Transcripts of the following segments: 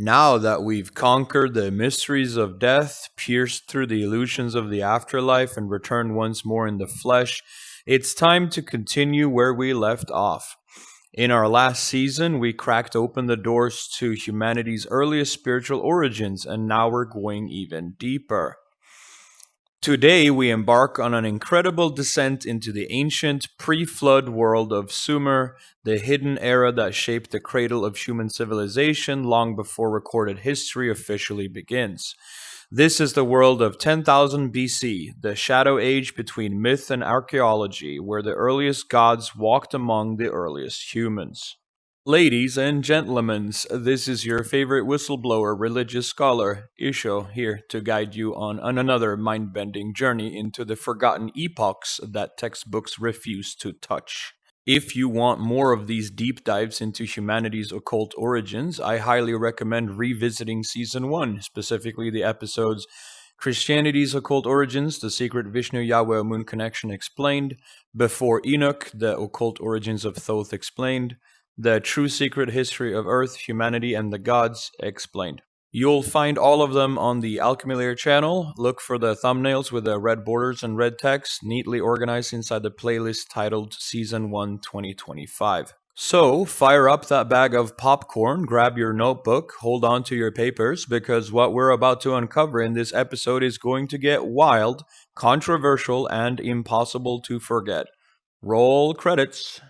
Now that we've conquered the mysteries of death, pierced through the illusions of the afterlife, and returned once more in the flesh, it's time to continue where we left off. In our last season, we cracked open the doors to humanity's earliest spiritual origins, and now we're going even deeper. Today, we embark on an incredible descent into the ancient pre-flood world of Sumer, the hidden era that shaped the cradle of human civilization long before recorded history officially begins. This is the world of 10,000 BC, the shadow age between myth and archaeology, where the earliest gods walked among the earliest humans. Ladies and gentlemen, this is your favorite whistleblower religious scholar, Isho, here to guide you on another mind-bending journey into the forgotten epochs that textbooks refuse to touch. If you want more of these deep dives into humanity's occult origins, I highly recommend revisiting Season 1, specifically the episodes Christianity's Occult Origins, The Secret Vishnu-Yahweh-Moon Connection Explained, Before Enoch, The Occult Origins of Thoth Explained, The True Secret History of Earth, Humanity, and the Gods Explained. You'll find all of them on the Alchemy Layer channel. Look for the thumbnails with the red borders and red text, neatly organized inside the playlist titled Season 1 2025. So, fire up that bag of popcorn, grab your notebook, hold on to your papers, because what we're about to uncover in this episode is going to get wild, controversial, and impossible to forget. Roll credits.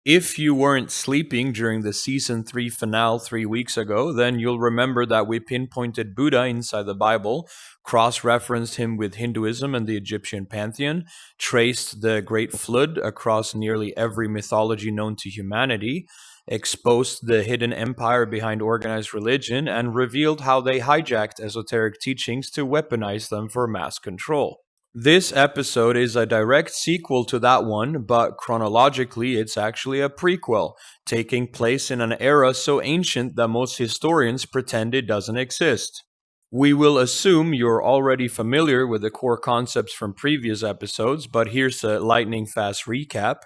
If you weren't sleeping during the Season 3 finale 3 weeks ago, then you'll remember that we pinpointed Buddha inside the Bible, cross-referenced him with Hinduism and the Egyptian pantheon, traced the Great Flood across nearly every mythology known to humanity, exposed the hidden empire behind organized religion, and revealed how they hijacked esoteric teachings to weaponize them for mass control. This episode is a direct sequel to that one, but chronologically it's actually a prequel, taking place in an era so ancient that most historians pretend it doesn't exist. We will assume you're already familiar with the core concepts from previous episodes, but here's a lightning-fast recap.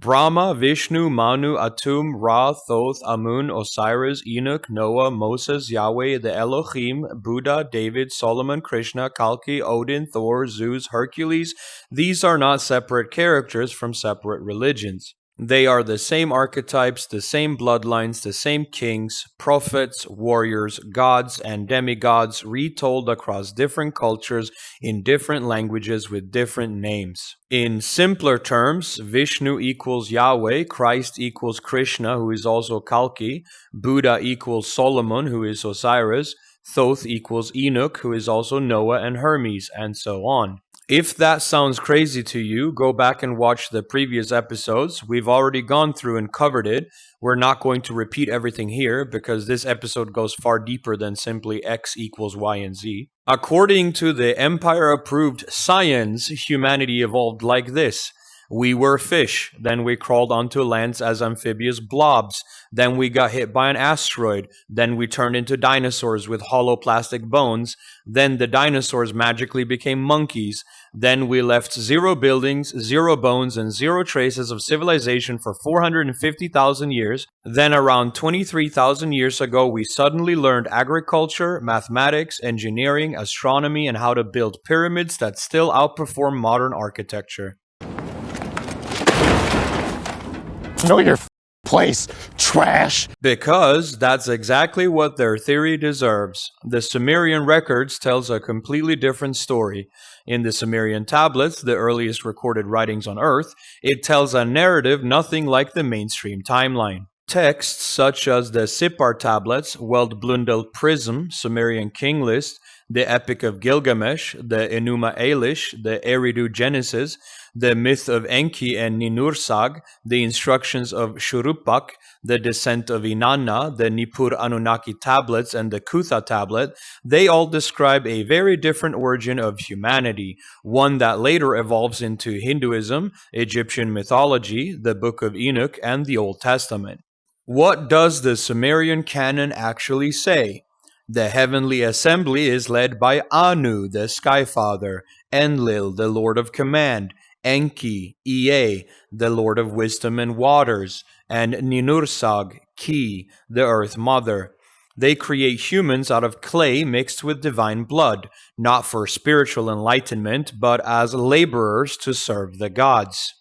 Brahma, Vishnu, Manu, Atum, Ra, Thoth, Amun, Osiris, Enoch, Noah, Moses, Yahweh, the Elohim, Buddha, David, Solomon, Krishna, Kalki, Odin, Thor, Zeus, Hercules. These are not separate characters from separate religions. They are the same archetypes, the same bloodlines, the same kings, prophets, warriors, gods, and demigods retold across different cultures in different languages with different names. In simpler terms, Vishnu equals Yahweh, Christ equals Krishna, who is also Kalki, Buddha equals Solomon, who is Osiris, Thoth equals Enoch, who is also Noah and Hermes, and so on. If that sounds crazy to you, go back and watch the previous episodes. We've already gone through and covered it. We're not going to repeat everything here because this episode goes far deeper than simply X equals Y and Z. According to the Empire-approved science, humanity evolved like this. We were fish, then we crawled onto lands as amphibious blobs, then we got hit by an asteroid, then we turned into dinosaurs with hollow plastic bones, then the dinosaurs magically became monkeys, then we left 0 buildings, 0 bones, and 0 traces of civilization for 450,000 years, then around 23,000 years ago we suddenly learned agriculture, mathematics, engineering, astronomy, and how to build pyramids that still outperform modern architecture. Know your place, trash. Because that's exactly what their theory deserves. The Sumerian records tells a completely different story. In the Sumerian tablets, the earliest recorded writings on Earth, it tells a narrative nothing like the mainstream timeline. Texts such as the Sippar tablets, Weld Blundell Prism, Sumerian King List, the Epic of Gilgamesh, the Enuma Elish, the Eridu Genesis, the Myth of Enki and Ninursag, the Instructions of Shuruppak, the Descent of Inanna, the Nippur Anunnaki tablets, and the Kutha tablet, they all describe a very different origin of humanity, one that later evolves into Hinduism, Egyptian mythology, the Book of Enoch, and the Old Testament. What does the Sumerian canon actually say? The heavenly assembly is led by Anu, the Sky Father, Enlil, the Lord of Command, Enki, Ea, the Lord of Wisdom and Waters, and Ninursag, Ki, the Earth Mother. They create humans out of clay mixed with divine blood, not for spiritual enlightenment, but as laborers to serve the gods.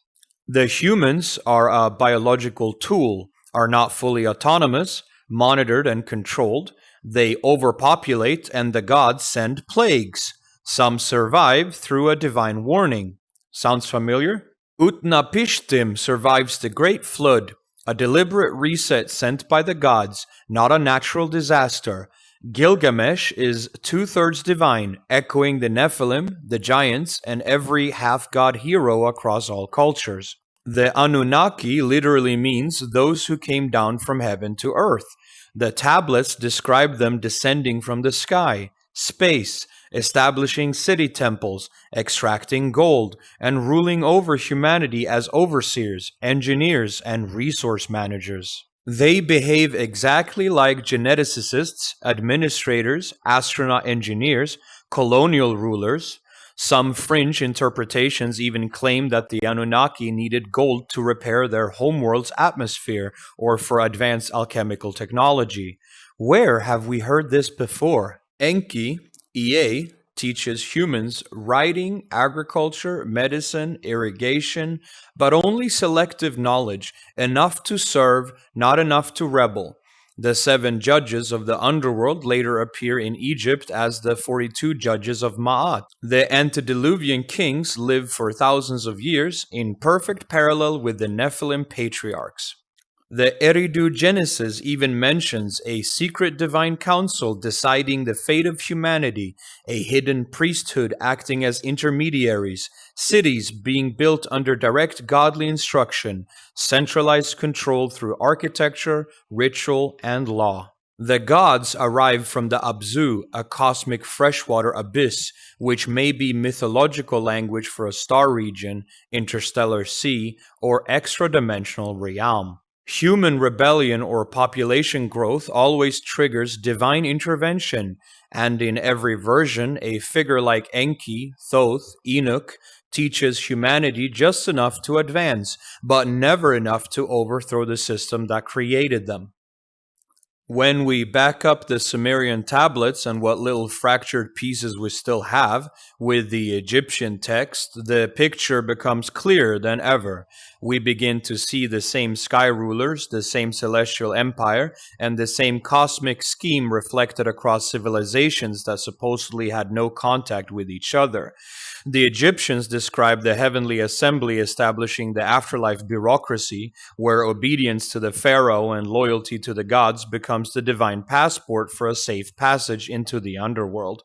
The humans are a biological tool, are not fully autonomous, monitored and controlled. They overpopulate and the gods send plagues. Some survive through a divine warning. Sounds familiar? Utnapishtim survives the Great Flood, a deliberate reset sent by the gods, not a natural disaster. Gilgamesh is two-thirds divine, echoing the Nephilim, the giants, and every half-god hero across all cultures. The Anunnaki literally means those who came down from heaven to earth. The tablets describe them descending from the sky, space, establishing city temples, extracting gold, and ruling over humanity as overseers, engineers, and resource managers. They behave exactly like geneticists, administrators, astronaut engineers, colonial rulers. Some fringe interpretations even claim that the Anunnaki needed gold to repair their homeworld's atmosphere or for advanced alchemical technology. Where have we heard this before? Enki, Ea, teaches humans writing, agriculture, medicine, irrigation, but only selective knowledge, enough to serve, not enough to rebel. The 7 judges of the underworld later appear in Egypt as the 42 judges of Ma'at. The antediluvian kings live for thousands of years in perfect parallel with the Nephilim patriarchs. The Eridu Genesis even mentions a secret divine council deciding the fate of humanity, a hidden priesthood acting as intermediaries, cities being built under direct godly instruction, centralized control through architecture, ritual, and law. The gods arrive from the Abzu, a cosmic freshwater abyss, which may be mythological language for a star region, interstellar sea, or extra-dimensional realm. Human rebellion or population growth always triggers divine intervention, and in every version, a figure like Enki, Thoth, Enoch teaches humanity just enough to advance, but never enough to overthrow the system that created them. When we back up the Sumerian tablets and what little fractured pieces we still have with the Egyptian text, the picture becomes clearer than ever. We begin to see the same sky rulers, the same celestial empire, and the same cosmic scheme reflected across civilizations that supposedly had no contact with each other. The Egyptians described the heavenly assembly establishing the afterlife bureaucracy, where obedience to the pharaoh and loyalty to the gods becomes the divine passport for a safe passage into the underworld.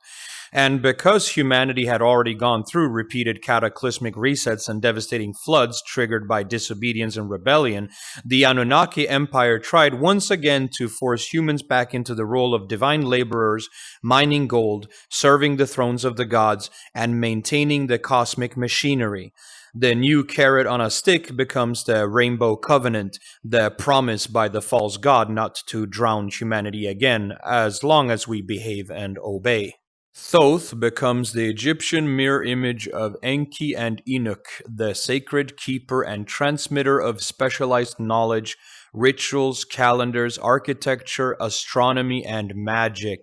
And because humanity had already gone through repeated cataclysmic resets and devastating floods triggered by disobedience and rebellion, the Anunnaki Empire tried once again to force humans back into the role of divine laborers, mining gold, serving the thrones of the gods, and maintaining the cosmic machinery. The new carrot on a stick becomes the Rainbow Covenant, the promise by the false god not to drown humanity again as long as we behave and obey. Thoth becomes the Egyptian mirror image of Enki and Enoch, the sacred keeper and transmitter of specialized knowledge, rituals, calendars, architecture, astronomy, and magic.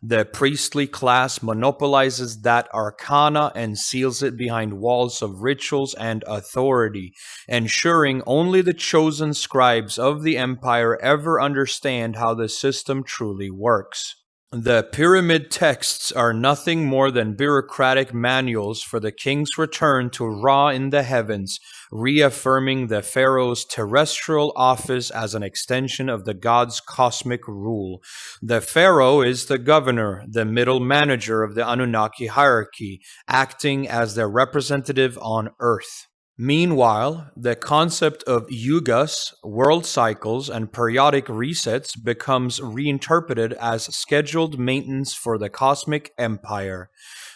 The priestly class monopolizes that arcana and seals it behind walls of rituals and authority, ensuring only the chosen scribes of the empire ever understand how the system truly works. The pyramid texts are nothing more than bureaucratic manuals for the king's return to Ra in the heavens, reaffirming the pharaoh's terrestrial office as an extension of the god's cosmic rule. The pharaoh is the governor, the middle manager of the Anunnaki hierarchy, acting as their representative on earth. Meanwhile, the concept of yugas, world cycles, and periodic resets becomes reinterpreted as scheduled maintenance for the cosmic empire.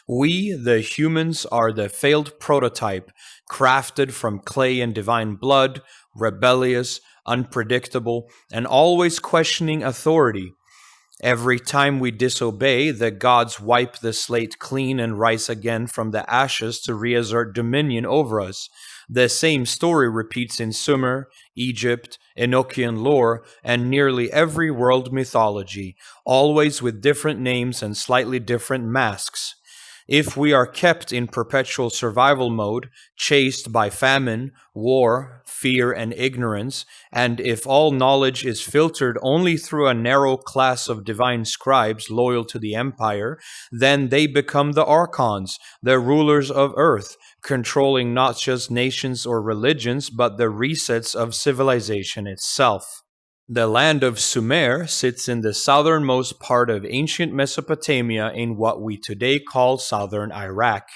We, the humans, are the failed prototype, crafted from clay and divine blood, rebellious, unpredictable, and always questioning authority. Every time we disobey, the gods wipe the slate clean and rise again from the ashes to reassert dominion over us. The same story repeats in Sumer, Egypt, Enochian lore, and nearly every world mythology, always with different names and slightly different masks. If we are kept in perpetual survival mode, chased by famine, war, fear, and ignorance, and if all knowledge is filtered only through a narrow class of divine scribes loyal to the empire, then they become the archons, the rulers of earth, controlling not just nations or religions, but the resets of civilization itself. The land of Sumer sits in the southernmost part of ancient Mesopotamia in what we today call southern Iraq.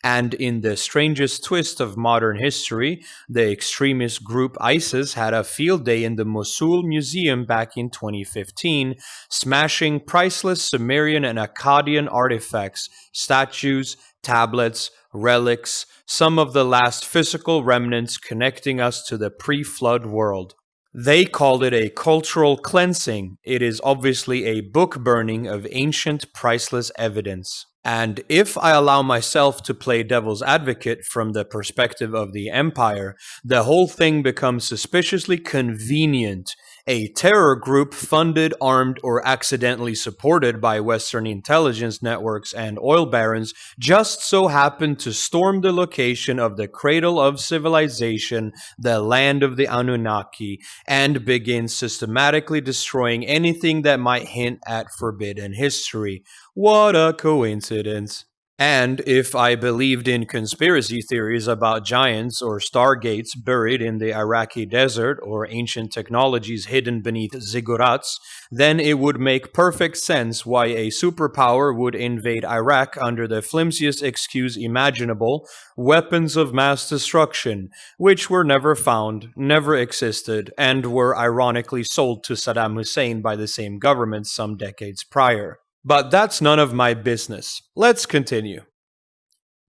And in the strangest twist of modern history, the extremist group ISIS had a field day in the Mosul Museum back in 2015, smashing priceless Sumerian and Akkadian artifacts, statues, tablets, relics, some of the last physical remnants connecting us to the pre-flood world. They called it a cultural cleansing. It is obviously a book burning of ancient priceless evidence. And if I allow myself to play devil's advocate from the perspective of the Empire, the whole thing becomes suspiciously convenient. A terror group funded, armed, or accidentally supported by Western intelligence networks and oil barons just so happened to storm the location of the cradle of civilization, the land of the Anunnaki, and begin systematically destroying anything that might hint at forbidden history. What a coincidence. And if I believed in conspiracy theories about giants or stargates buried in the Iraqi desert or ancient technologies hidden beneath ziggurats, then it would make perfect sense why a superpower would invade Iraq under the flimsiest excuse imaginable, weapons of mass destruction, which were never found, never existed, and were ironically sold to Saddam Hussein by the same government some decades prior. But that's none of my business. Let's continue.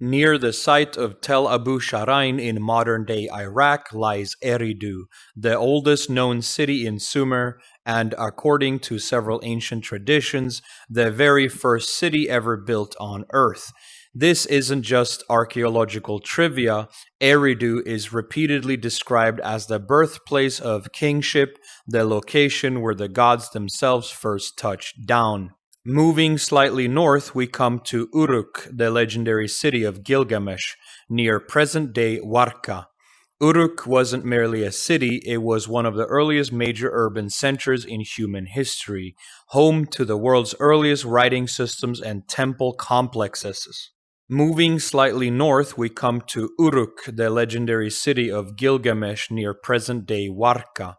Near the site of Tel Abu Sharain in modern-day Iraq lies Eridu, the oldest known city in Sumer, and according to several ancient traditions, the very first city ever built on Earth. This isn't just archaeological trivia. Eridu is repeatedly described as the birthplace of kingship, the location where the gods themselves first touched down. Moving slightly north, we come to Uruk, the legendary city of Gilgamesh, near present-day Warka. Uruk wasn't merely a city, it was one of the earliest major urban centers in human history, home to the world's earliest writing systems and temple complexes. Moving slightly north, we come to Uruk, the legendary city of Gilgamesh near present-day Warka.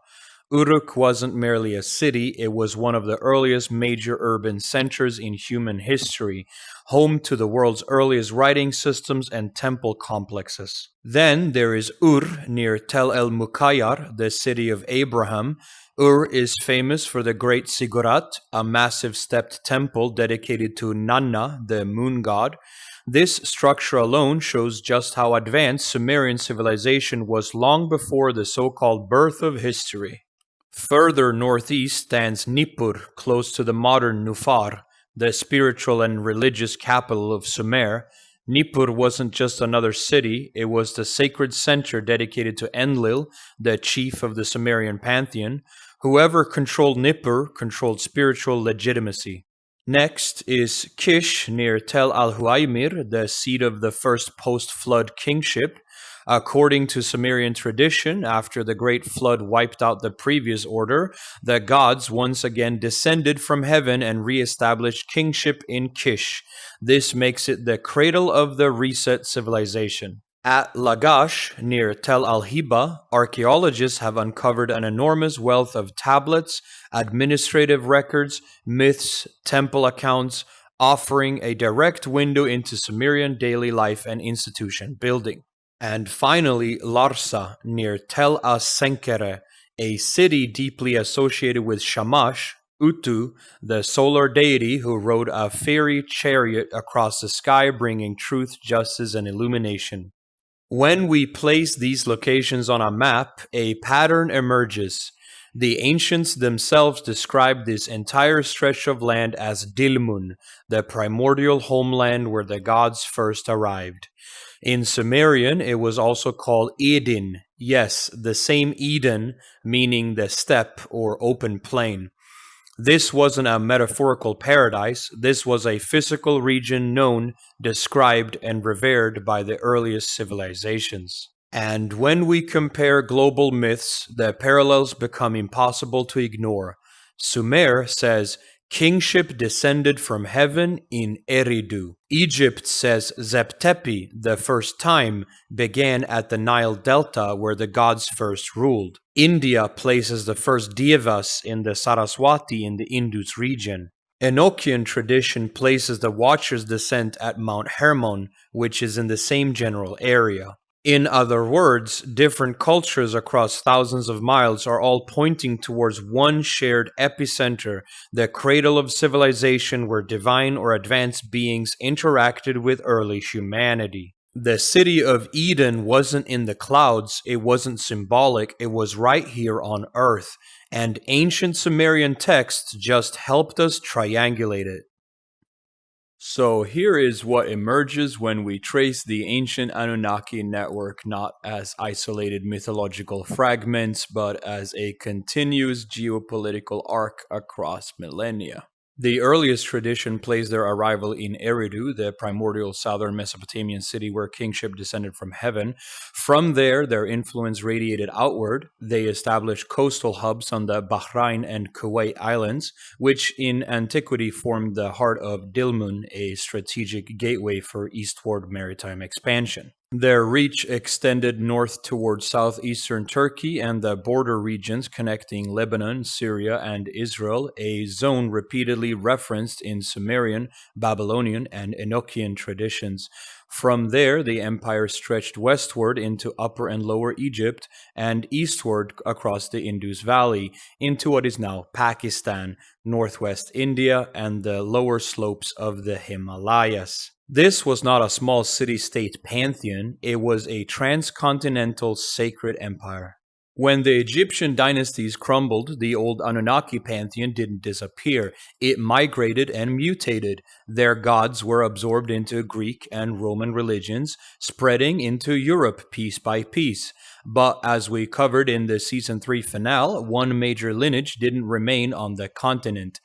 Uruk wasn't merely a city, it was one of the earliest major urban centers in human history, home to the world's earliest writing systems and temple complexes. Then there is Ur near Tel El Mukayyar, the city of Abraham. Ur is famous for the Great Ziggurat, a massive stepped temple dedicated to Nanna, the moon god. This structure alone shows just how advanced Sumerian civilization was long before the so-called birth of history. Further northeast stands Nippur, close to the modern Nufar, the spiritual and religious capital of Sumer. Nippur wasn't just another city, it was the sacred center dedicated to Enlil, the chief of the Sumerian pantheon. Whoever controlled Nippur controlled spiritual legitimacy. Next is Kish near Tel al-Huaymir, the seat of the first post-flood kingship. According to Sumerian tradition, after the great flood wiped out the previous order, the gods once again descended from heaven and re-established kingship in Kish. This makes it the cradle of the reset civilization. At Lagash, near Tel al-Hiba, archaeologists have uncovered an enormous wealth of tablets, administrative records, myths, temple accounts, offering a direct window into Sumerian daily life and institution building. And finally, Larsa, near Tel as-Senkere, a city deeply associated with Shamash, Utu, the solar deity who rode a fairy chariot across the sky bringing truth, justice, and illumination. When we place these locations on a map, a pattern emerges. The ancients themselves described this entire stretch of land as Dilmun, the primordial homeland where the gods first arrived. In Sumerian, it was also called Edin. Yes, the same Eden, meaning the steppe or open plain. This wasn't a metaphorical paradise. This was a physical region known, described, and revered by the earliest civilizations. And when we compare global myths, the parallels become impossible to ignore. Sumer says, kingship descended from heaven in Eridu. Egypt says Zeptepi, the first time, began at the Nile Delta where the gods first ruled. India places the first Devas in the Saraswati in the Indus region. Enochian tradition places the Watcher's descent at Mount Hermon, which is in the same general area. In other words, different cultures across thousands of miles are all pointing towards one shared epicenter, the cradle of civilization where divine or advanced beings interacted with early humanity. The city of Eden wasn't in the clouds, it wasn't symbolic, it was right here on Earth, and ancient Sumerian texts just helped us triangulate it. So here is what emerges when we trace the ancient Anunnaki network not as isolated mythological fragments, but as a continuous geopolitical arc across millennia. The earliest tradition placed their arrival in Eridu, the primordial southern Mesopotamian city where kingship descended from heaven. From there, their influence radiated outward. They established coastal hubs on the Bahrain and Kuwait islands, which in antiquity formed the heart of Dilmun, a strategic gateway for eastward maritime expansion. Their reach extended north towards southeastern Turkey and the border regions connecting Lebanon, Syria, and Israel, a zone repeatedly referenced in Sumerian, Babylonian, and Enochian traditions. From there, the empire stretched westward into Upper and Lower Egypt and eastward across the Indus Valley into what is now Pakistan, northwest India, and the lower slopes of the Himalayas. This was not a small city-state pantheon, it was a transcontinental sacred empire. When the Egyptian dynasties crumbled, the old Anunnaki pantheon didn't disappear. It migrated and mutated. Their gods were absorbed into Greek and Roman religions, spreading into Europe piece by piece. But as we covered in the Season 3 finale, one major lineage didn't remain on the continent.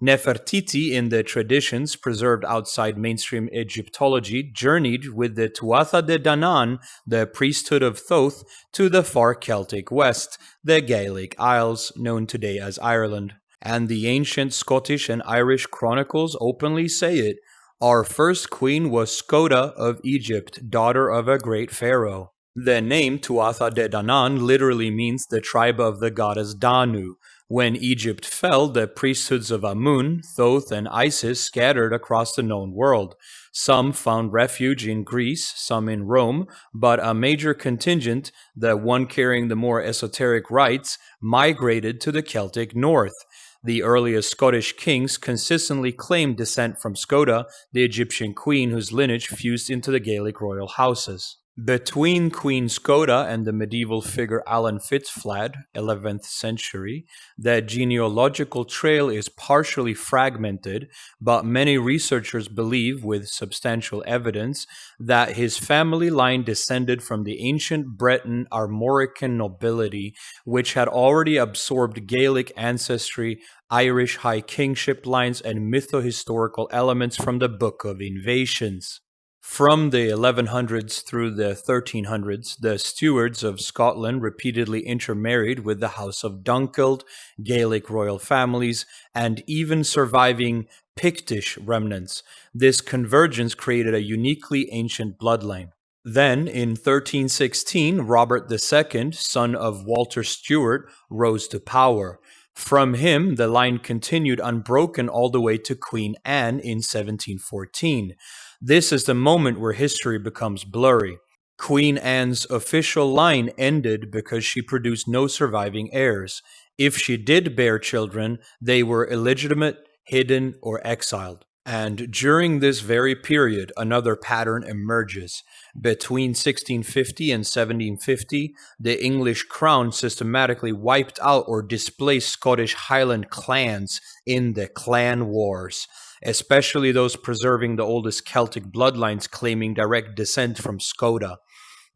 Nefertiti, in the traditions preserved outside mainstream Egyptology, journeyed with the Tuatha De Danann, the priesthood of Thoth, to the far Celtic west, the Gaelic Isles, known today as Ireland. And the ancient Scottish and Irish chronicles openly say it. Our first queen was Skoda of Egypt, daughter of a great pharaoh. The name Tuatha De Danann literally means the tribe of the goddess Danu. When Egypt fell, the priesthoods of Amun, Thoth, and Isis scattered across the known world. Some found refuge in Greece, some in Rome, but a major contingent, the one carrying the more esoteric rites, migrated to the Celtic north. The earliest Scottish kings consistently claimed descent from Skoda, the Egyptian queen whose lineage fused into the Gaelic royal houses. Between Queen Skoda and the medieval figure Alan Fitzflad, 11th century, the genealogical trail is partially fragmented, but many researchers believe, with substantial evidence, that his family line descended from the ancient Breton Armorican nobility, which had already absorbed Gaelic ancestry, Irish high kingship lines, and mytho-historical elements from the Book of Invasions. From the 1100s through the 1300s, the stewards of Scotland repeatedly intermarried with the House of Dunkeld, Gaelic royal families, and even surviving Pictish remnants. This convergence created a uniquely ancient bloodline. Then, in 1316, Robert II, son of Walter Stewart, rose to power. From him, the line continued unbroken all the way to Queen Anne in 1714. This is the moment where history becomes blurry. Queen Anne's official line ended because she produced no surviving heirs. If she did bear children, they were illegitimate, hidden, or exiled. And during this very period, another pattern emerges. Between 1650 and 1750, the English crown systematically wiped out or displaced Scottish Highland clans in the Clan Wars, especially those preserving the oldest Celtic bloodlines claiming direct descent from Scotia.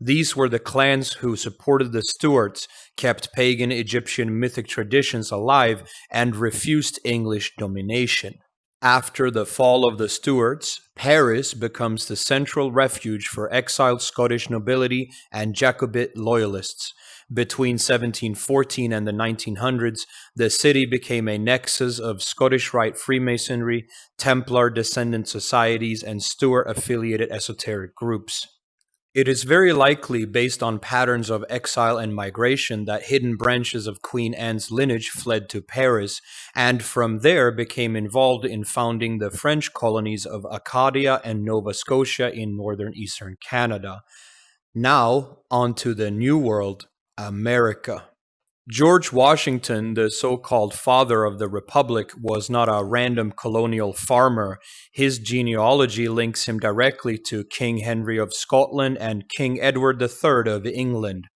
These were the clans who supported the Stuarts, kept pagan Egyptian mythic traditions alive, and refused English domination. After the fall of the Stuarts, Paris becomes the central refuge for exiled Scottish nobility and Jacobite loyalists. Between 1714 and the 1900s, the city became a nexus of Scottish Rite Freemasonry, Templar descendant societies, and Stuart affiliated esoteric groups. It is very likely, based on patterns of exile and migration, that hidden branches of Queen Anne's lineage fled to Paris, and from there became involved in founding the French colonies of Acadia and Nova Scotia in northern eastern Canada. Now, on to the New World, America. George Washington, the so-called father of the Republic, was not a random colonial farmer. His genealogy links him directly to King Henry of Scotland and King Edward III of England.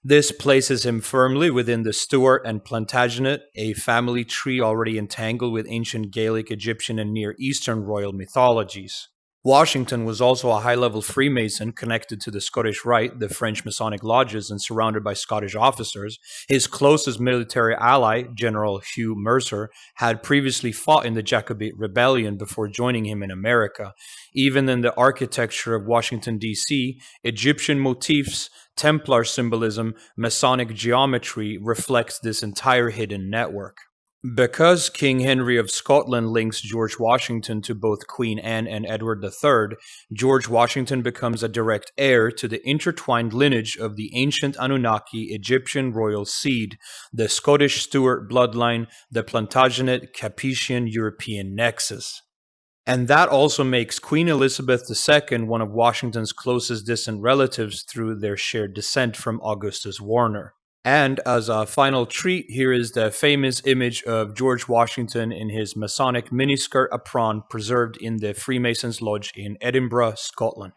This places him firmly within the Stuart and Plantagenet, a family tree already entangled with ancient Gaelic, Egyptian, and Near Eastern royal mythologies. Washington was also a high-level Freemason connected to the Scottish Rite, the French Masonic lodges, and surrounded by Scottish officers. His closest military ally, General Hugh Mercer, had previously fought in the Jacobite Rebellion before joining him in America. Even in the architecture of Washington, D.C., Egyptian motifs, Templar symbolism, Masonic geometry reflects this entire hidden network. Because King Henry of Scotland links George Washington to both Queen Anne and Edward III, George Washington becomes a direct heir to the intertwined lineage of the ancient Anunnaki Egyptian royal seed, the Scottish Stuart bloodline, the Plantagenet Capetian European nexus. And that also makes Queen Elizabeth II one of Washington's closest distant relatives through their shared descent from Augustus Warner. And as a final treat, here is the famous image of George Washington in his Masonic miniskirt apron preserved in the Freemasons' Lodge in Edinburgh, Scotland.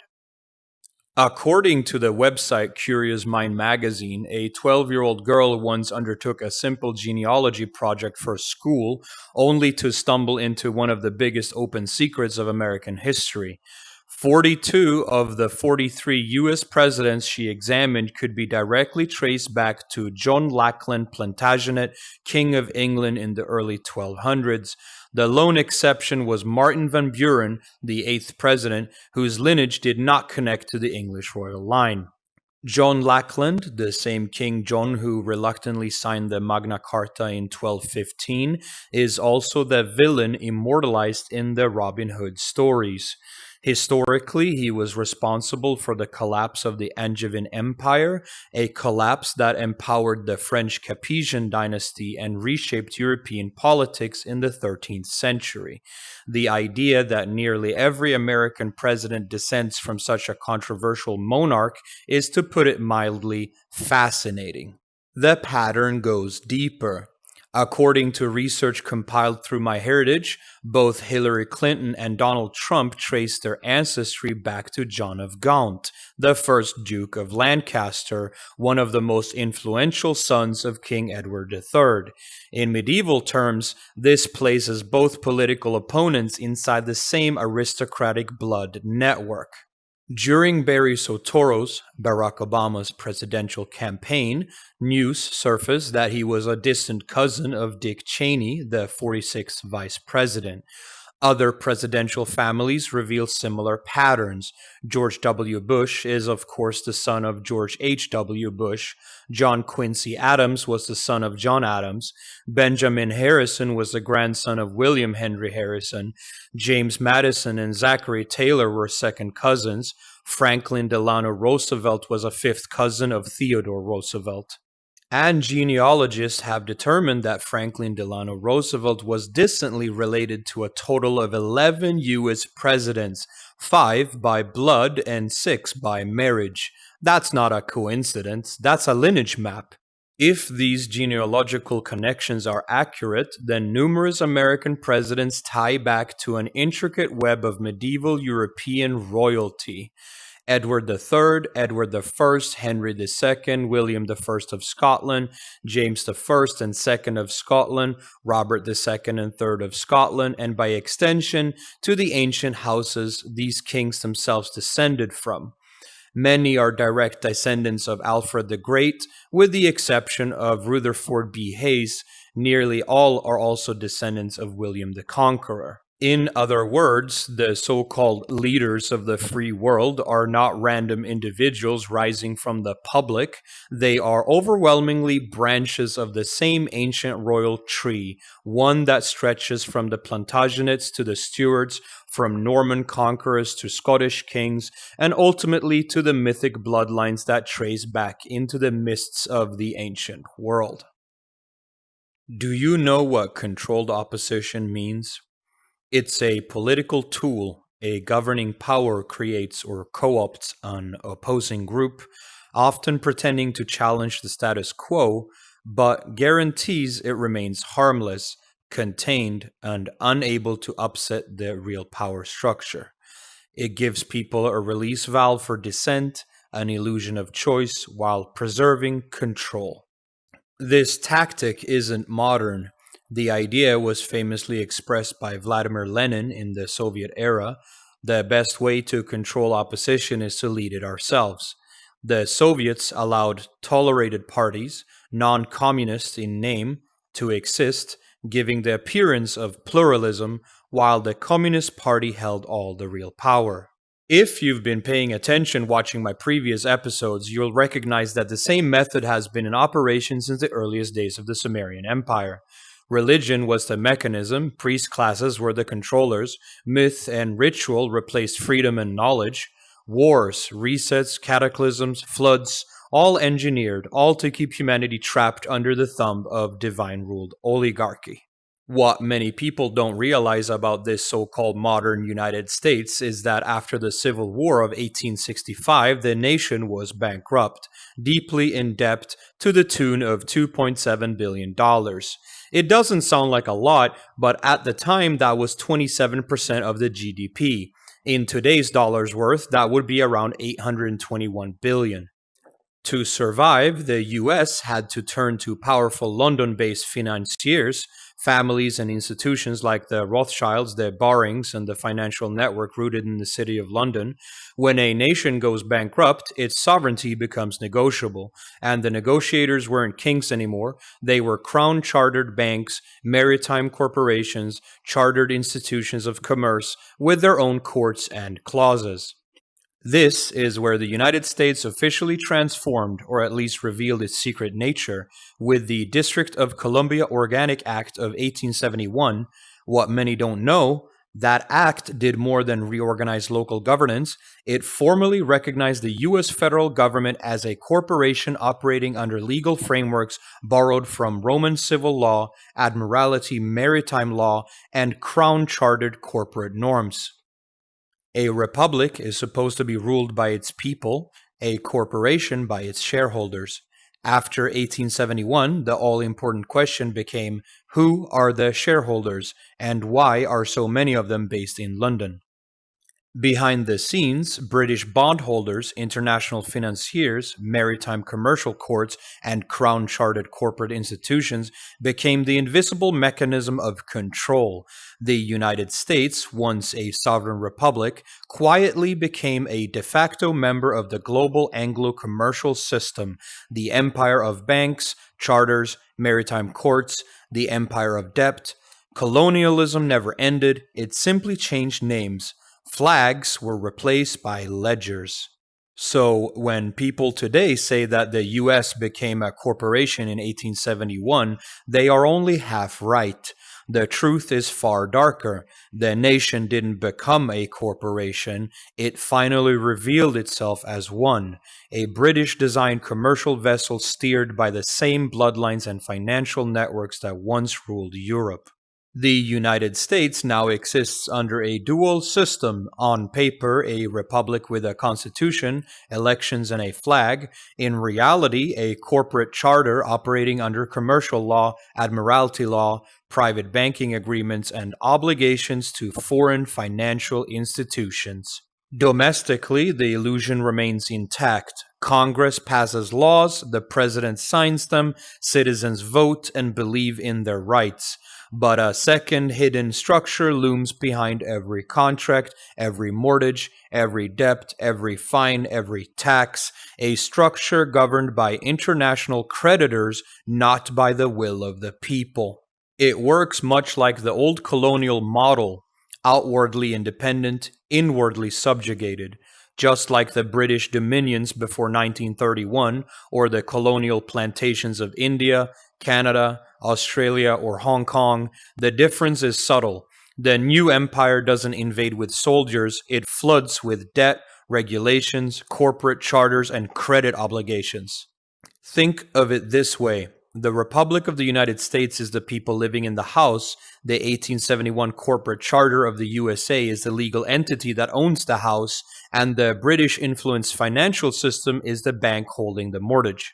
According to the website Curious Mind magazine, a 12-year-old girl once undertook a simple genealogy project for school, only to stumble into one of the biggest open secrets of American history. 42 of the 43 U.S. presidents she examined could be directly traced back to John Lackland Plantagenet, King of England in the early 1200s. The lone exception was Martin Van Buren, the 8th president, whose lineage did not connect to the English royal line. John Lackland, the same King John who reluctantly signed the Magna Carta in 1215, is also the villain immortalized in the Robin Hood stories. Historically, he was responsible for the collapse of the Angevin Empire, a collapse that empowered the French Capetian dynasty and reshaped European politics in the 13th century. The idea that nearly every American president descends from such a controversial monarch is, to put it mildly, fascinating. The pattern goes deeper. According to research compiled through MyHeritage, both Hillary Clinton and Donald Trump traced their ancestry back to John of Gaunt, the first Duke of Lancaster, one of the most influential sons of King Edward III. In medieval terms, this places both political opponents inside the same aristocratic blood network. During Barry Soetoro's, Barack Obama's presidential campaign, news surfaced that he was a distant cousin of Dick Cheney, the 46th vice president. Other presidential families reveal similar patterns. George W. Bush is, of course, the son of George H.W. Bush. John Quincy Adams was the son of John Adams. Benjamin Harrison was the grandson of William Henry Harrison. James Madison and Zachary Taylor were second cousins. Franklin Delano Roosevelt was a fifth cousin of Theodore Roosevelt. And genealogists have determined that Franklin Delano Roosevelt was distantly related to a total of 11 U.S. presidents, 5 by blood and 6 by marriage. That's not a coincidence, that's a lineage map. If these genealogical connections are accurate, then numerous American presidents tie back to an intricate web of medieval European royalty. Edward III, Edward I, Henry II, William I of Scotland, James I and II of Scotland, Robert II and III of Scotland, and by extension to the ancient houses these kings themselves descended from. Many are direct descendants of Alfred the Great, with the exception of Rutherford B. Hayes. Nearly all are also descendants of William the Conqueror. In other words, the so-called leaders of the free world are not random individuals rising from the public. They are overwhelmingly branches of the same ancient royal tree, one that stretches from the Plantagenets to the Stuarts, from Norman conquerors to Scottish kings, and ultimately to the mythic bloodlines that trace back into the mists of the ancient world. Do you know what controlled opposition means? It's a political tool a governing power creates or co-opts an opposing group, often pretending to challenge the status quo, but guarantees it remains harmless, contained, and unable to upset the real power structure. It gives people a release valve for dissent, an illusion of choice, while preserving control. This tactic isn't modern. The idea was famously expressed by Vladimir Lenin in the Soviet era. The best way to control opposition is to lead it ourselves. The Soviets allowed tolerated parties, non-communist in name, to exist, giving the appearance of pluralism, while the Communist Party held all the real power. If you've been paying attention watching my previous episodes, you'll recognize that the same method has been in operation since the earliest days of the Sumerian Empire. Religion was the mechanism, priest classes were the controllers, myth and ritual replaced freedom and knowledge, wars, resets, cataclysms, floods, all engineered, all to keep humanity trapped under the thumb of divine-ruled oligarchy. What many people don't realize about this so-called modern United States is that after the Civil War of 1865, the nation was bankrupt, deeply in debt to the tune of $2.7 billion. It doesn't sound like a lot, but at the time that was 27% of the GDP. In today's dollars worth, that would be around $821 billion. To survive, the US had to turn to powerful London-based financiers, families and institutions like the Rothschilds, the Barings, and the financial network rooted in the city of London. When a nation goes bankrupt, its sovereignty becomes negotiable, and the negotiators weren't kings anymore. They were crown-chartered banks, maritime corporations, chartered institutions of commerce with their own courts and clauses. This is where the United States officially transformed, or at least revealed its secret nature, with the District of Columbia Organic Act of 1871. What many don't know, that act did more than reorganize local governance. It formally recognized the U.S. federal government as a corporation operating under legal frameworks borrowed from Roman civil law, Admiralty maritime law, and crown-chartered corporate norms. A republic is supposed to be ruled by its people, a corporation by its shareholders. After 1871, the all-important question became, who are the shareholders, and why are so many of them based in London? Behind the scenes, British bondholders, international financiers, maritime commercial courts, and crown-chartered corporate institutions became the invisible mechanism of control. The United States, once a sovereign republic, quietly became a de facto member of the global Anglo-commercial system, the empire of banks, charters, maritime courts, the empire of debt. Colonialism never ended, it simply changed names. Flags were replaced by ledgers. So when people today say that the US became a corporation in 1871, they are only half right. The truth is far darker. The nation didn't become a corporation. It finally revealed itself as one, a British-designed commercial vessel steered by the same bloodlines and financial networks that once ruled Europe. The United States now exists under a dual system, on paper a republic with a constitution, elections, and a flag, in reality a corporate charter operating under commercial law, admiralty law, private banking agreements, and obligations to foreign financial institutions. Domestically, the illusion remains intact. Congress passes laws, the president signs them, citizens vote and believe in their rights. But a second hidden structure looms behind every contract, every mortgage, every debt, every fine, every tax, a structure governed by international creditors, not by the will of the people. It works much like the old colonial model, outwardly independent, inwardly subjugated, just like the British dominions before 1931 or the colonial plantations of India, Canada, Australia, or Hong Kong. The difference is subtle. The new empire doesn't invade with soldiers, it floods with debt, regulations, corporate charters, and credit obligations. Think of it this way. The Republic of the United States is the people living in the house. The 1871 corporate charter of the USA is the legal entity that owns the house, and the British-influenced financial system is the bank holding the mortgage.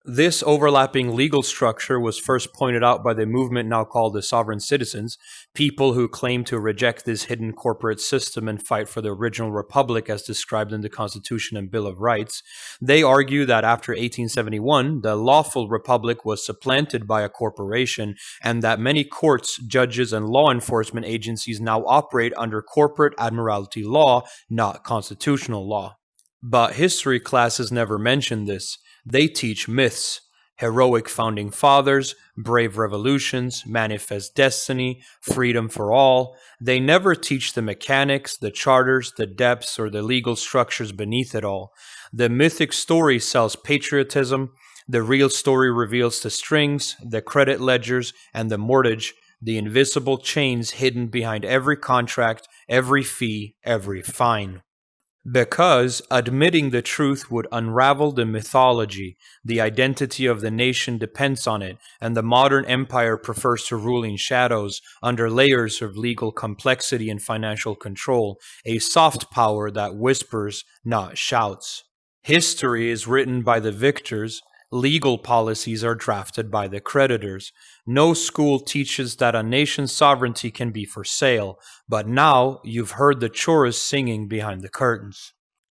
This overlapping legal structure was first pointed out by the movement now called the Sovereign Citizens, people who claim to reject this hidden corporate system and fight for the original republic as described in the Constitution and Bill of Rights. They argue that after 1871, the lawful republic was supplanted by a corporation, and that many courts, judges, and law enforcement agencies now operate under corporate admiralty law, not constitutional law. But history classes never mention this. They teach myths, heroic founding fathers, brave revolutions, manifest destiny, freedom for all. They never teach the mechanics, the charters, the depths, or the legal structures beneath it all. The mythic story sells patriotism. The real story reveals the strings, the credit ledgers, and the mortgage, the invisible chains hidden behind every contract, every fee, every fine. Because admitting the truth would unravel the mythology, the identity of the nation depends on it, and the modern empire prefers to rule in shadows, under layers of legal complexity and financial control, a soft power that whispers, not shouts. History is written by the victors, legal policies are drafted by the creditors. No school teaches that a nation's sovereignty can be for sale, but now you've heard the chorus singing behind the curtains.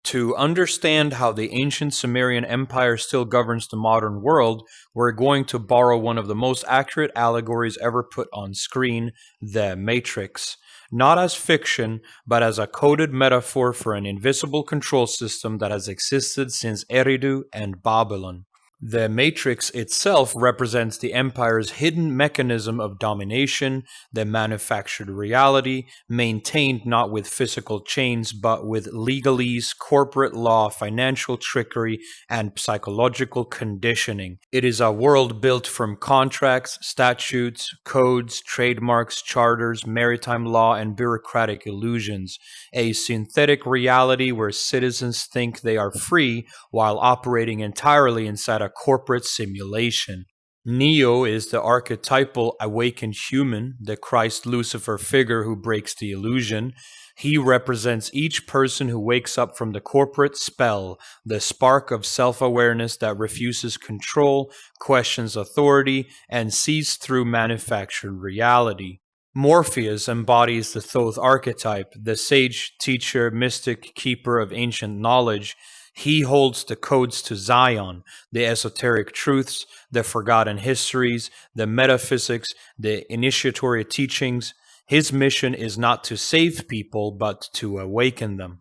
To understand how the ancient Sumerian empire still governs the modern world, we're going to borrow one of the most accurate allegories ever put on screen, the Matrix. Not as fiction, but as a coded metaphor for an invisible control system that has existed since Eridu and Babylon. The Matrix itself represents the Empire's hidden mechanism of domination, the manufactured reality, maintained not with physical chains but with legalese, corporate law, financial trickery, and psychological conditioning. It is a world built from contracts, statutes, codes, trademarks, charters, maritime law, and bureaucratic illusions. A synthetic reality where citizens think they are free while operating entirely inside a corporate simulation. Neo is the archetypal awakened human, the Christ-Lucifer figure who breaks the illusion. He represents each person who wakes up from the corporate spell, the spark of self-awareness that refuses control, questions authority, and sees through manufactured reality. Morpheus embodies the Thoth archetype, the sage, teacher, mystic, keeper of ancient knowledge. He holds the codes to Zion, the esoteric truths, the forgotten histories, the metaphysics, the initiatory teachings. His mission is not to save people, but to awaken them.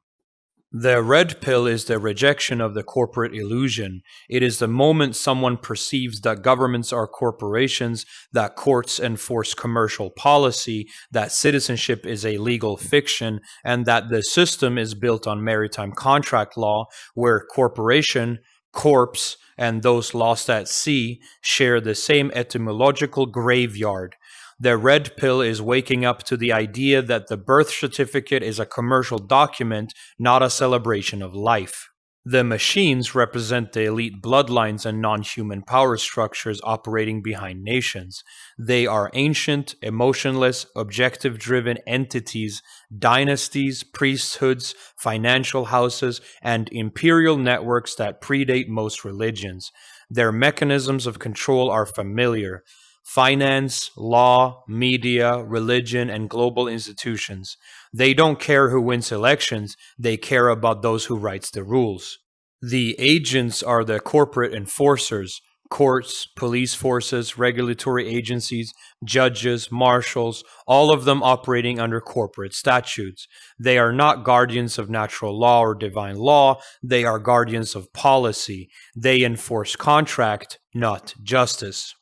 The red pill is the rejection of the corporate illusion. It is the moment someone perceives that governments are corporations, that courts enforce commercial policy, that citizenship is a legal fiction, and that the system is built on maritime contract law, where corporation, corpse, and those lost at sea share the same etymological graveyard. The red pill is waking up to the idea that the birth certificate is a commercial document, not a celebration of life. The machines represent the elite bloodlines and non-human power structures operating behind nations. They are ancient, emotionless, objective-driven entities, dynasties, priesthoods, financial houses, and imperial networks that predate most religions. Their mechanisms of control are familiar: finance, law, media, religion, and global institutions. They don't care who wins elections, they care about those who writes the rules. The agents are the corporate enforcers: courts, police forces, regulatory agencies, judges, marshals, all of them operating under corporate statutes. They are not guardians of natural law or divine law, they are guardians of policy. They enforce contract, not justice.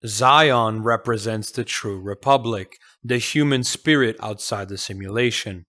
Zion represents the true republic, the human spirit outside the simulation.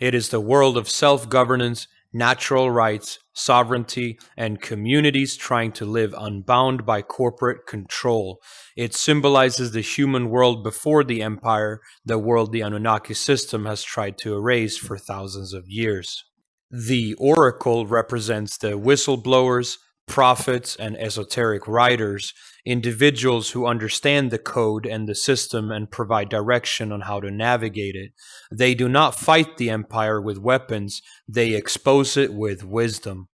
It is the world of self-governance, natural rights, sovereignty, and communities trying to live unbound by corporate control. It symbolizes the human world before the empire, the world the Anunnaki system has tried to erase for thousands of years. The oracle represents the whistleblowers, prophets, and esoteric writers, individuals who understand the code and the system and provide direction on how to navigate it. They do not fight the empire with weapons, they expose it with wisdom.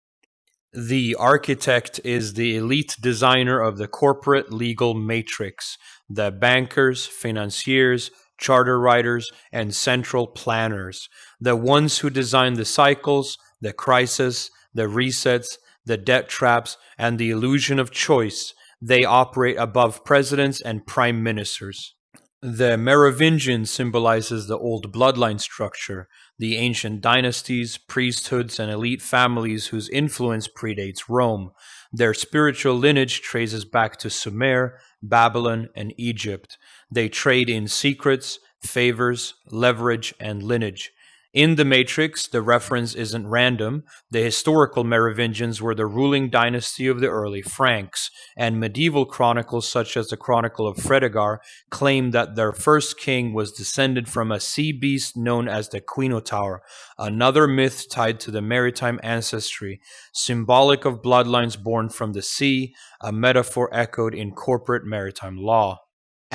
The architect is the elite designer of the corporate legal matrix: the bankers, financiers, charter writers, and central planners, the ones who design the cycles, the crises, the resets, the debt traps, and the illusion of choice. They operate above presidents and prime ministers. The Merovingian symbolizes the old bloodline structure, the ancient dynasties, priesthoods, and elite families whose influence predates Rome. Their spiritual lineage traces back to Sumer, Babylon, and Egypt. They trade in secrets, favors, leverage, and lineage. In the Matrix, the reference isn't random. The historical Merovingians were the ruling dynasty of the early Franks, and medieval chronicles such as the Chronicle of Fredegar claim that their first king was descended from a sea beast known as the Quinotaur, another myth tied to the maritime ancestry, symbolic of bloodlines born from the sea, a metaphor echoed in corporate maritime law.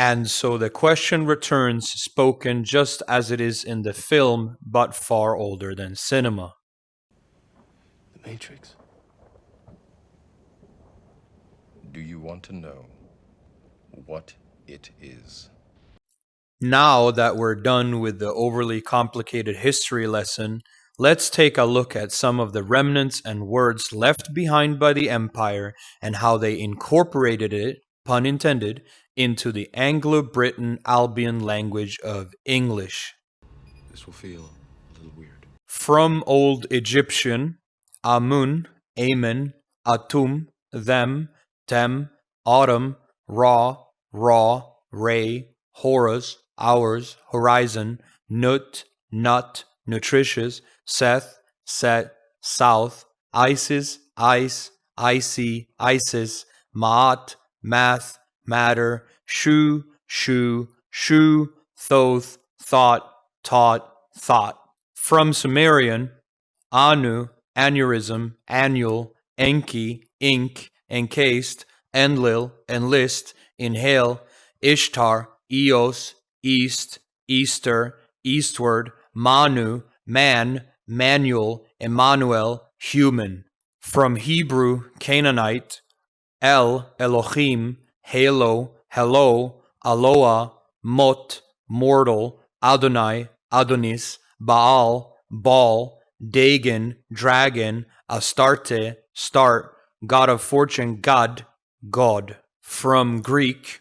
And so the question returns, spoken just as it is in the film, but far older than cinema. The Matrix. Do you want to know what it is? Now that we're done with the overly complicated history lesson, let's take a look at some of the remnants and words left behind by the Empire and how they incorporated it, pun intended, into the Anglo-Briton Albion language of English. This will feel a little weird. From Old Egyptian, Amun, Amen, Atum, them, tem, autumn, Ra, Ray, Horus, hours, horizon, Nut, nut, nutritious, Seth, set, south, Isis, ice, icy, Isis, Ma'at, math, matter, shu, thoth, thought, taught, thought. From Sumerian, Anu, aneurysm, annual, Enki, ink, encased, Enlil, enlist, inhale, Ishtar, Eos, east, Easter, eastward, Manu, man, manual, Emmanuel, human. From Hebrew, Canaanite, Elohim, halo, hello, Aloha, mot, mortal, Adonai, Adonis, Baal, Baal, Dagon, dragon, Astarte, start, god of fortune, God, God. From Greek,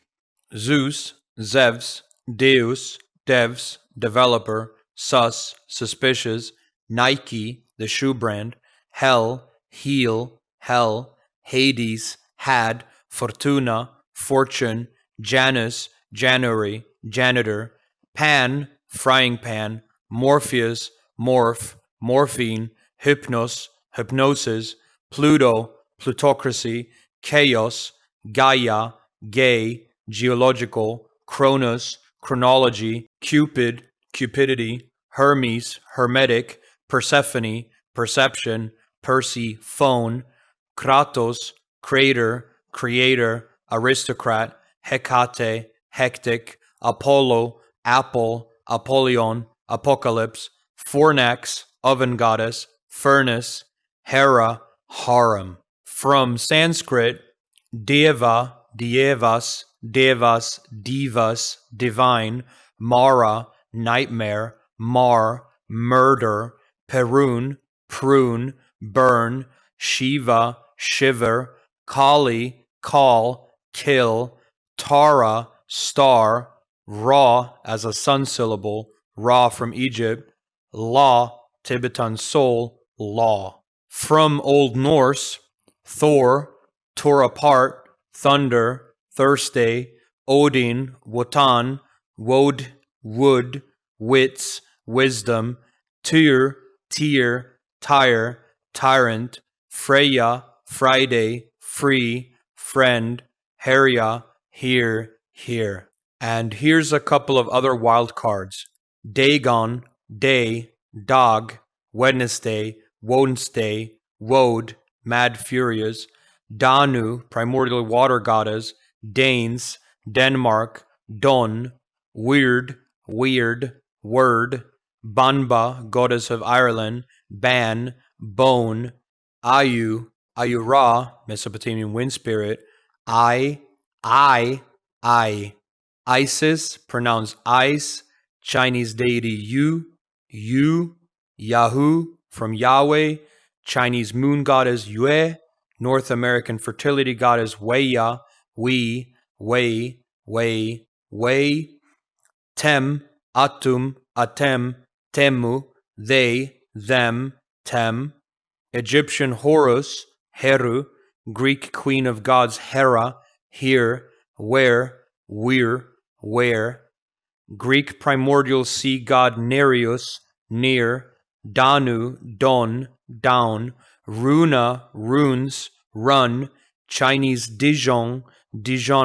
Zeus, Zevs, Deus, devs, developer, sus, suspicious, Nike, the shoe brand, hell, heel, hell, Hades, had, Fortuna, fortune, Janus, January, janitor, Pan, frying pan, Morpheus, morph, morphine, hypnos, hypnosis, Pluto, plutocracy, chaos, Gaia, gay, geological, Chronos, chronology, Cupid, cupidity, Hermes, hermetic, Persephone, perception, Persephone, Kratos, creator, aristocrat, Hecate, hectic, Apollo, apple, Apollyon, apocalypse, Fornax, oven goddess, furnace, Hera, harem. From Sanskrit, Deva, devas, divas, divine, Mara, nightmare, Mar, murder, Perun, prune, burn, Shiva, shiver, Kali, call, kill, Tara, star, Ra as a sun syllable, Ra from Egypt, La, Tibetan soul, law. From Old Norse, Thor, tore apart, thunder, Thursday, Odin, Wotan, Wod, wood, wits, wisdom, Tyr, tire, tyrant, Freya, Friday, free, friend, Heria, here. And here's a couple of other wild cards. Dagon, day, dog, Wednesday, Wode, mad furious, Danu, primordial water goddess, Danes, Denmark, Don, weird, word, Banba, goddess of Ireland, Ban, bone, Ayura, Mesopotamian wind spirit, I, Isis, pronounced ice, Chinese deity Yu, Yahoo, from Yahweh, Chinese moon goddess Yue, North American fertility goddess Weya, Wei, Tem, Atem, Temu, they, them, Tem, Egyptian Horus, Heru, Greek queen of gods Hera, here, where, where, Greek primordial sea god Nereus, near, Danu, don, down, Runa, runes, run, Chinese Dijon,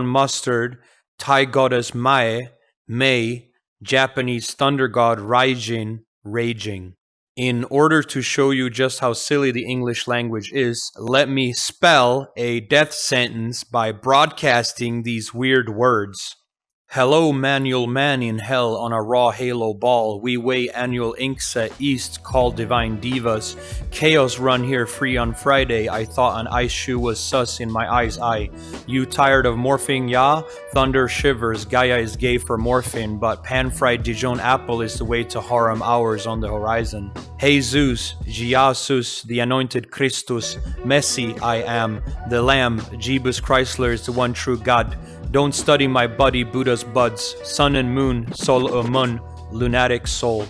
mustard, Thai goddess Mae, May, Japanese thunder god Raijin, raging. In order to show you just how silly the English language is, let me spell a death sentence by broadcasting these weird words. Hello, manual man in hell on a raw halo ball. We weigh annual inkset east, called divine divas. Chaos run here free on Friday. I thought an ice shoe was sus in my eyes eye. You tired of morphing, ya? Thunder shivers. Gaia is gay for morphine, but pan-fried Dijon apple is the way to harem hours on the horizon. Jesus, Jesus, the anointed Christus, Messi I am, the Lamb, Jeebus Chrysler is the one true God. Don't study my buddy Buddha's buds, sun and moon, sol amun, lunatic soul.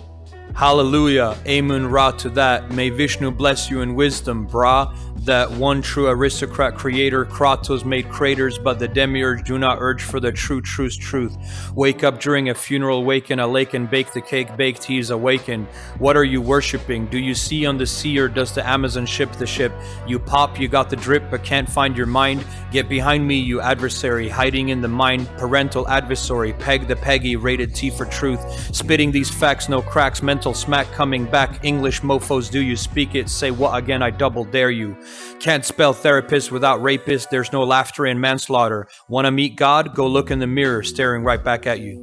Hallelujah, Amun Ra to that. May Vishnu bless you in wisdom, brah. That one true aristocrat creator, Kratos made craters, but the demiurge do not urge for the truth's truth. Wake up during a funeral, waken a lake and bake the cake, baked he is awakened. What are you worshipping? Do you see on the sea or does the Amazon ship the ship? You pop, you got the drip, but can't find your mind. Get behind me, you adversary, hiding in the mind, parental adversary, peg the peggy, rated T for truth. Spitting these facts, no cracks, mental smack coming back. English mofos, do you speak it? Say what again, I double dare you. Can't spell therapist without rapist, there's no laughter in manslaughter. Wanna meet God? Go look in the mirror, staring right back at you.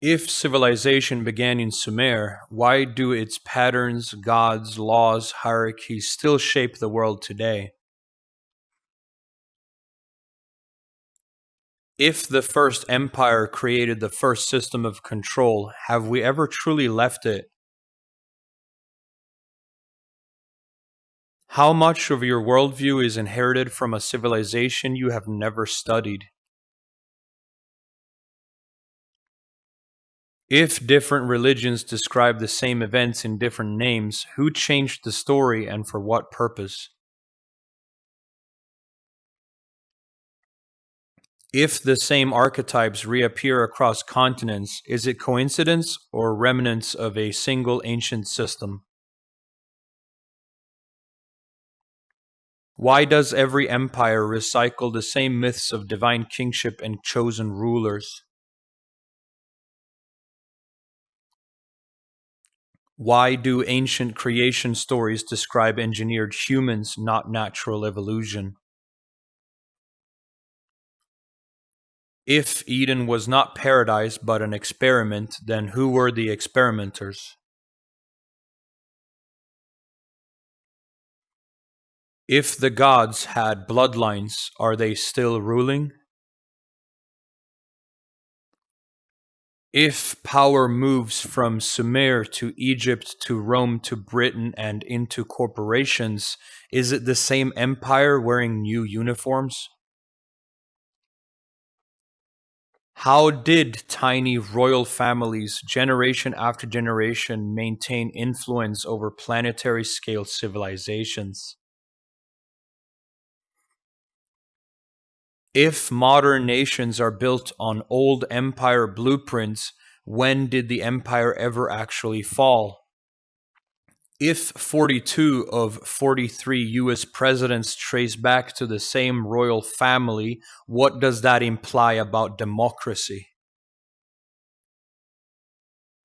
If civilization began in Sumer, why do its patterns, gods, laws, hierarchies still shape the world today? If the first empire created the first system of control, have we ever truly left it? How much of your worldview is inherited from a civilization you have never studied? If different religions describe the same events in different names, who changed the story and for what purpose? If the same archetypes reappear across continents, is it coincidence or remnants of a single ancient system? Why does every empire recycle the same myths of divine kingship and chosen rulers? Why do ancient creation stories describe engineered humans, not natural evolution? If Eden was not paradise but an experiment, then who were the experimenters? If the gods had bloodlines, are they still ruling? If power moves from Sumer to Egypt to Rome to Britain and into corporations, is it the same empire wearing new uniforms? How did tiny royal families, generation after generation, maintain influence over planetary scale civilizations? If modern nations are built on old empire blueprints, when did the empire ever actually fall? If 42 of 43 US presidents trace back to the same royal family, what does that imply about democracy?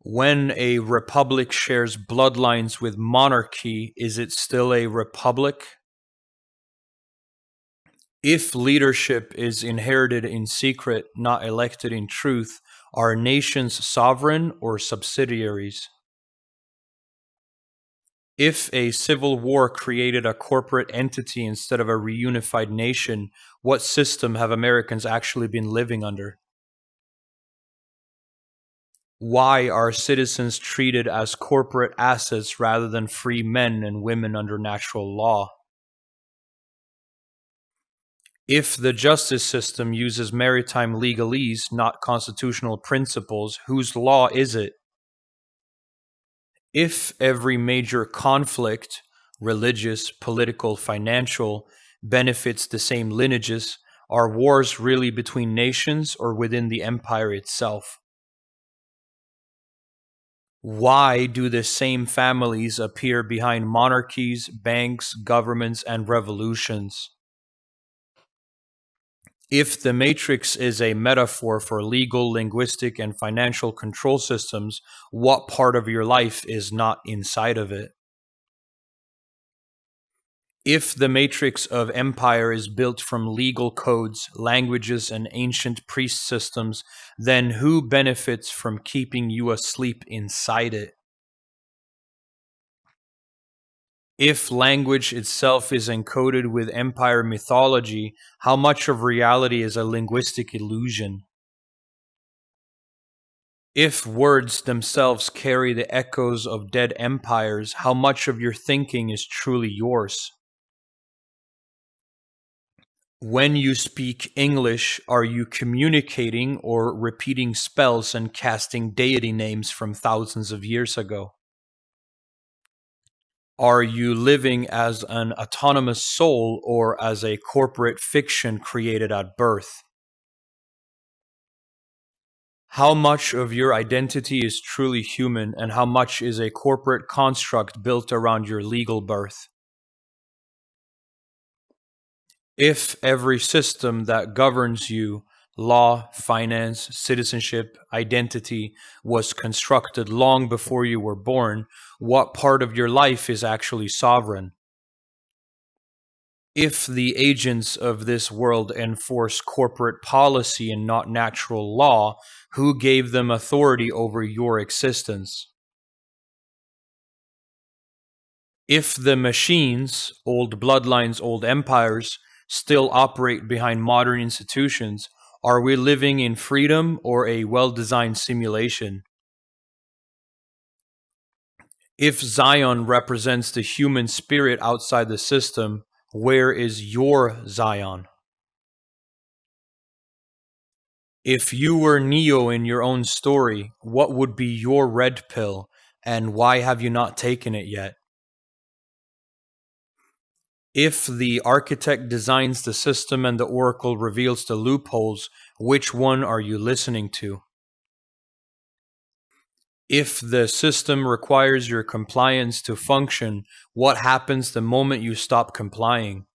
When a republic shares bloodlines with monarchy, is it still a republic? If leadership is inherited in secret, not elected in truth, are nations sovereign or subsidiaries? If a civil war created a corporate entity instead of a reunified nation, what system have Americans actually been living under? Why are citizens treated as corporate assets rather than free men and women under natural law? If the justice system uses maritime legalese, not constitutional principles, whose law is it? If every major conflict, religious, political, financial, benefits the same lineages, are wars really between nations or within the empire itself? Why do the same families appear behind monarchies, banks, governments, and revolutions? If the matrix is a metaphor for legal, linguistic, and financial control systems, what part of your life is not inside of it? If the matrix of empire is built from legal codes, languages, and ancient priest systems, then who benefits from keeping you asleep inside it? If language itself is encoded with empire mythology, how much of reality is a linguistic illusion? If words themselves carry the echoes of dead empires, how much of your thinking is truly yours? When you speak English, are you communicating or repeating spells and casting deity names from thousands of years ago? Are you living as an autonomous soul or as a corporate fiction created at birth? How much of your identity is truly human and how much is a corporate construct built around your legal birth? If every system that governs you, law, finance, citizenship, identity, was constructed long before you were born, what part of your life is actually sovereign? If the agents of this world enforce corporate policy and not natural law, who gave them authority over your existence? If the machines, old bloodlines, old empires, still operate behind modern institutions, are we living in freedom or a well-designed simulation? If Zion represents the human spirit outside the system, where is your Zion? If you were Neo in your own story, what would be your red pill, and why have you not taken it yet? If the architect designs the system and the oracle reveals the loopholes, which one are you listening to? If the system requires your compliance to function, what happens the moment you stop complying?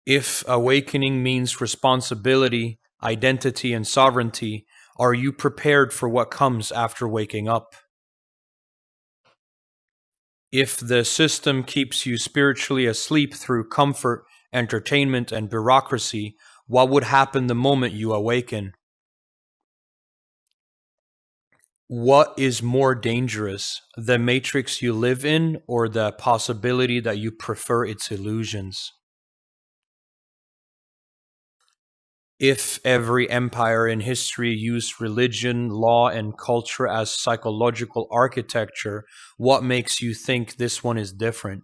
If awakening means responsibility, identity, and sovereignty, are you prepared for what comes after waking up? If the system keeps you spiritually asleep through comfort, entertainment, and bureaucracy, what would happen the moment you awaken? What is more dangerous, the matrix you live in or the possibility that you prefer its illusions? If every empire in history used religion, law, and culture as psychological architecture, what makes you think this one is different?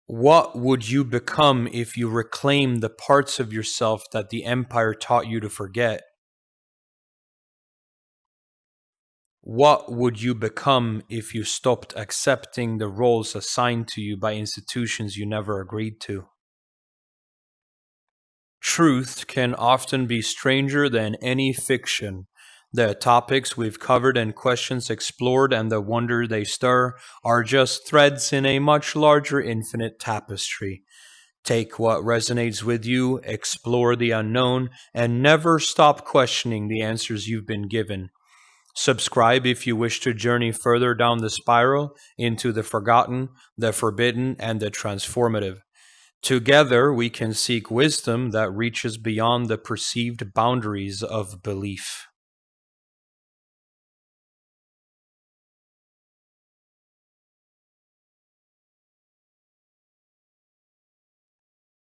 What would you become if you reclaim the parts of yourself that the empire taught you to forget? What would you become if you stopped accepting the roles assigned to you by institutions you never agreed to? Truth can often be stranger than any fiction. The topics we've covered and questions explored and the wonder they stir are just threads in a much larger infinite tapestry. Take what resonates with you, explore the unknown, and never stop questioning the answers you've been given. Subscribe if you wish to journey further down the spiral into the forgotten, the forbidden, and the transformative. Together, we can seek wisdom that reaches beyond the perceived boundaries of belief.